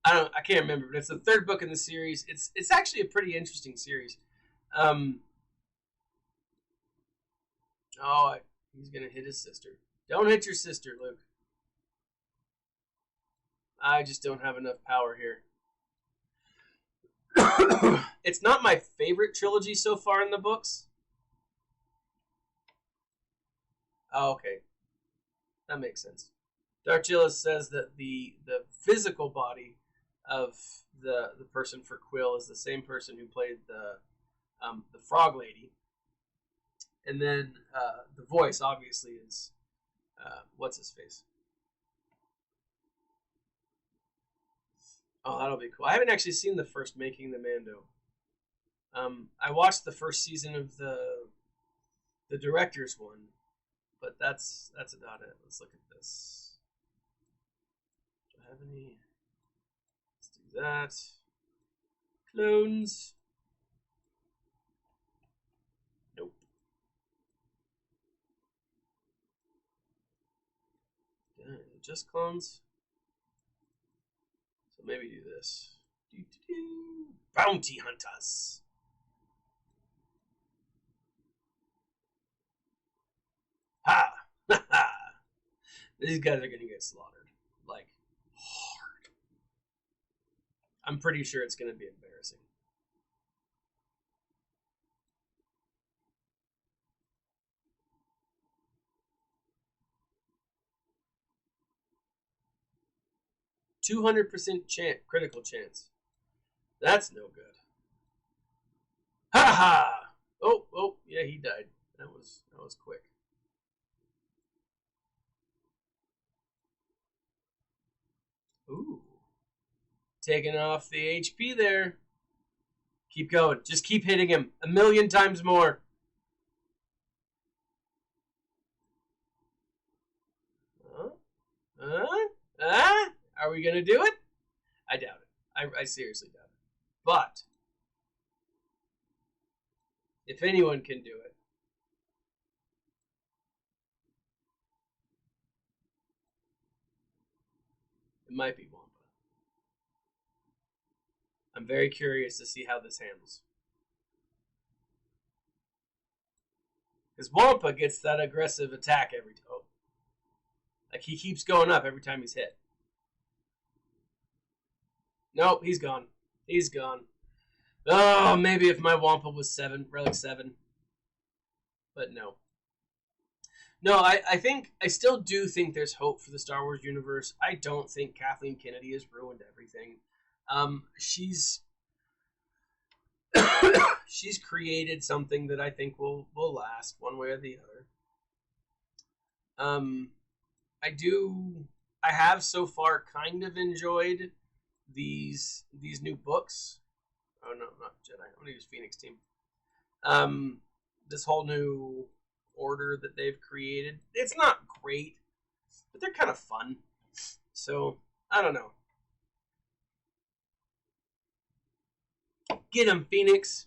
I can't remember, but it's the third book in the series. It's actually a pretty interesting series. He's gonna hit his sister. Don't hit your sister, Luke. I just don't have enough power here. It's not my favorite trilogy so far in the books. Oh, okay. That makes sense. Darchillis says that the physical body of the person for Quill is the same person who played the Frog Lady. And then the voice, obviously, is what's his face? Oh, that'll be cool. I haven't actually seen the first Making the Mando. I watched the first season of the director's one, but that's about it. Let's look at this. Do I have any? Let's do that. Clones. Nope. Just clones. So maybe do this. Bounty Hunters. Ha! Ha! These guys are gonna get slaughtered. Like, hard. I'm pretty sure it's gonna be embarrassing. 200% critical chance. That's no good. Ha ha! Oh, yeah, he died. That was quick. Ooh. Taking off the HP there. Keep going. Just keep hitting him 1,000,000 times more. Are we going to do it? I doubt it. I seriously doubt it. But if anyone can do it, it might be Wampa. I'm very curious to see how this handles. Because Wampa gets that aggressive attack every time. Oh. Like, he keeps going up every time he's hit. Nope, he's gone. He's gone. Oh, maybe if my Wampa was 7, Relic 7. But no. No, I still do think there's hope for the Star Wars universe. I don't think Kathleen Kennedy has ruined everything. She's she's created something that I think will last one way or the other. I have so far kind of enjoyed these new books. Oh no, not Jedi. I'm gonna use Phoenix Team. This whole new order that they've created. It's not great, but they're kind of fun. So I don't know. Get him, Phoenix.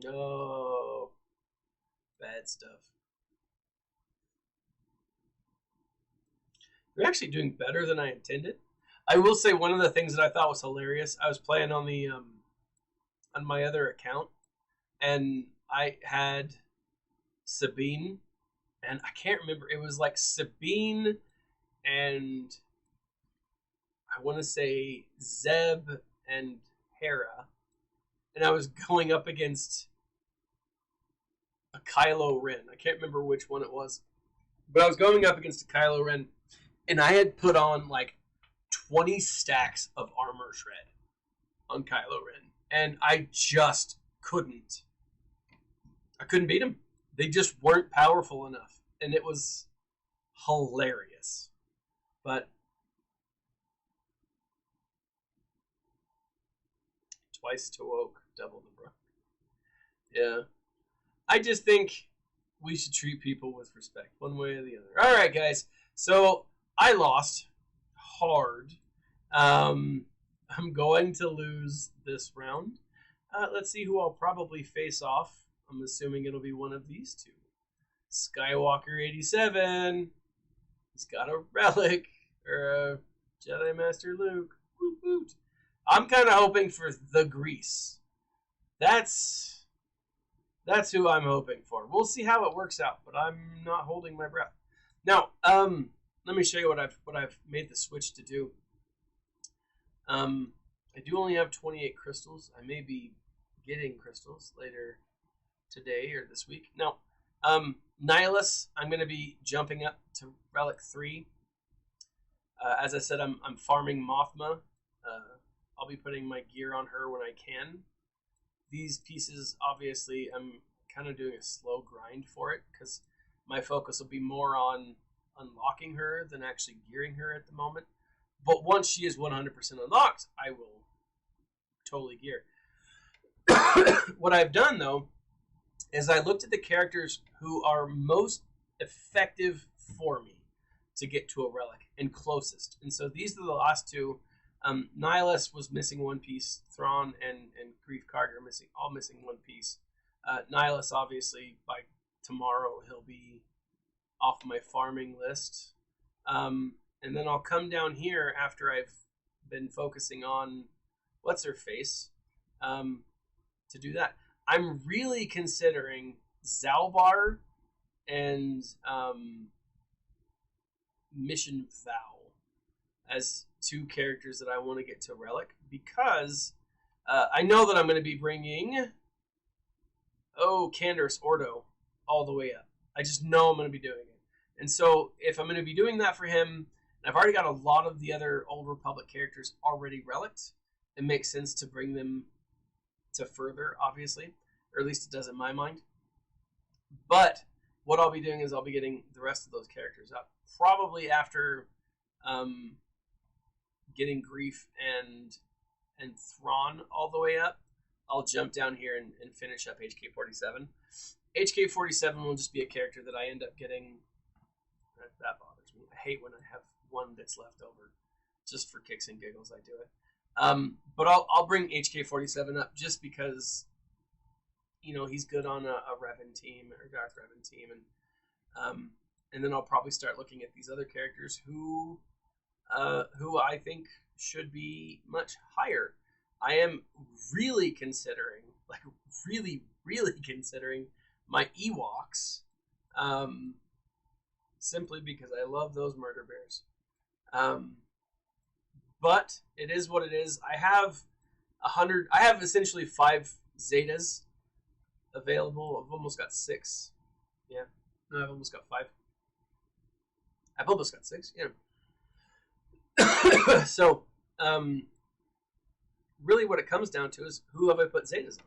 No. Bad stuff. They're actually doing better than I intended. I will say one of the things that I thought was hilarious. I was playing on the on my other account, and I had Sabine, and I can't remember. It was like Sabine and I want to say Zeb and Hera, and I was going up against a Kylo Ren. I can't remember which one it was, but I was going up against a Kylo Ren, and I had put on like 20 stacks of armor shred on Kylo Ren, and I just couldn't. I couldn't beat him. They just weren't powerful enough, and it was hilarious. But twice to woke, double the broke. Yeah. I just think we should treat people with respect, one way or the other. All right, guys. So I lost hard. I'm going to lose this round. Let's see who I'll probably face off. I'm assuming it'll be one of these two. Skywalker 87. He's got a relic, or a Jedi Master Luke. Woot woot. I'm kind of hoping for the Grease. That's who I'm hoping for. We'll see how it works out, but I'm not holding my breath. Now, let me show you what I've made the switch to do. I do only have 28 crystals. I may be getting crystals later today or this week. Now, Nihilus, I'm going to be jumping up to Relic 3. As I said, I'm farming Mothma. I'll be putting my gear on her when I can. These pieces, obviously, I'm kind of doing a slow grind for it because my focus will be more on unlocking her than actually gearing her at the moment. But once she is 100% unlocked, I will totally gear. What I've done, though, is I looked at the characters who are most effective for me to get to a relic and closest. And so these are the last two. Nihilus was missing one piece. Thrawn and Grief Karga are all missing one piece. Nihilus, obviously, by tomorrow, he'll be off my farming list. And then I'll come down here after I've been focusing on What's-Her-Face to do that. I'm really considering Zalbar and Mission Vow as two characters that I want to get to Relic because I know that I'm going to be bringing Canderous Ordo all the way up. I just know I'm going to be doing it. And so if I'm going to be doing that for him, and I've already got a lot of the other Old Republic characters already relicked, it makes sense to bring them to further, obviously. Or at least it does in my mind. But what I'll be doing is I'll be getting the rest of those characters up. Probably after getting Grief and Thrawn all the way up, I'll jump down here and finish up HK-47. HK-47 will just be a character that I end up getting. That bothers me. I hate when I have one that's left over. Just for kicks and giggles, I do it. But I'll bring HK-47 up just because, you know, he's good on a Revan team or Darth Revan team, and then I'll probably start looking at these other characters who I think should be much higher. I am really considering, like really considering my Ewoks, simply because I love those murder bears. But it is what it is. I have essentially 5 Zetas available. I've almost got 6. Yeah. No, I've almost got 5. I've almost got 6, yeah. So, really what it comes down to is who have I put Zetas on?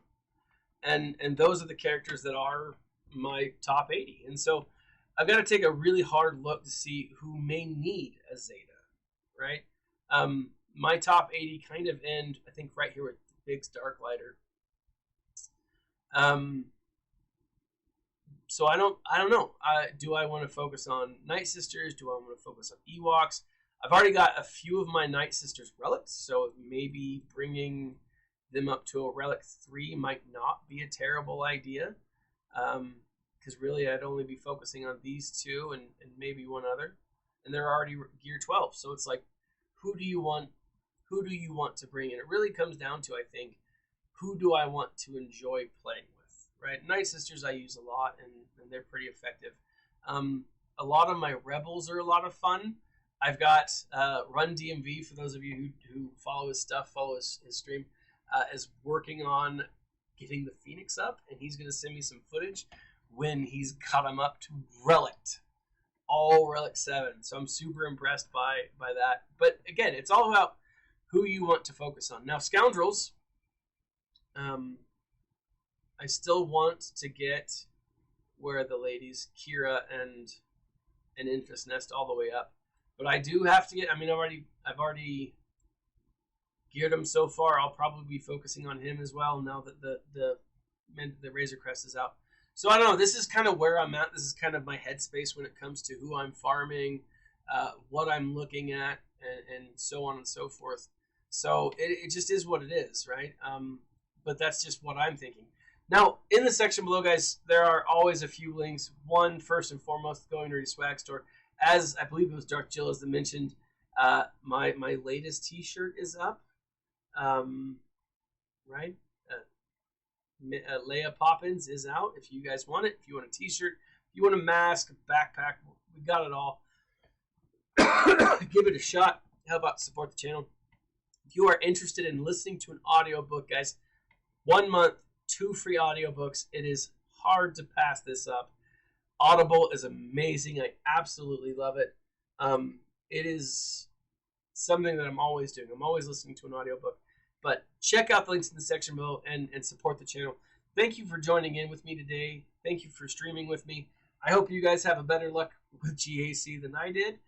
And those are the characters that are my top 80. And so I've got to take a really hard look to see who may need a Zeta, right? My top 80 kind of end, I think, right here with Biggs Darklighter. So I don't know. Do I want to focus on Night Sisters? Do I want to focus on Ewoks? I've already got a few of my Night Sisters relics, so maybe bringing them up to a relic 3 might not be a terrible idea. Because really I'd only be focusing on these 2 and maybe one other. And they're already gear 12. So it's like, who do you want to bring in? It really comes down to, I think, who do I want to enjoy playing with, right? Night Sisters I use a lot, and they're pretty effective. A lot of my Rebels are a lot of fun. I've got Run DMV, for those of you who follow his stuff, follow his stream, is working on getting the Phoenix up, and he's going to send me some footage when he's got him up to Relict. All Relic 7. So I'm super impressed by that. But again, it's all about who you want to focus on. Now, Scoundrels, I still want to get where are the ladies, Kira and Infus Nest all the way up. But I do have to get, I mean, I've already geared him so far. I'll probably be focusing on him as well now that the Razor Crest is out. So I don't know. This is kind of where I'm at. This is kind of my headspace when it comes to who I'm farming, what I'm looking at, and so on and so forth. So it just is what it is, right? But that's just what I'm thinking. Now, in the section below, guys, there are always a few links. One, first and foremost, the Going Nerdy Swag Store. As I believe it was Dark Jill that mentioned, my latest T-shirt is up, right? Leia Poppins is out. If you guys want it, if you want a T-shirt, if you want a mask, a backpack, we got it all. Give it a shot. Help out, support the channel. If you are interested in listening to an audiobook, guys, 1 month, 2 free audiobooks. It is hard to pass this up. Audible is amazing. I absolutely love it. It is something that I'm always doing. I'm always listening to an audiobook. But check out the links in the section below and support the channel. Thank you for joining in with me today. Thank you for streaming with me. I hope you guys have a better luck with GAC than I did.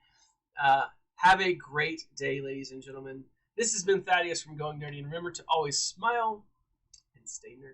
Have a great day, ladies and gentlemen. This has been Thaddeus from Going Nerdy. And remember to always smile and stay nerdy.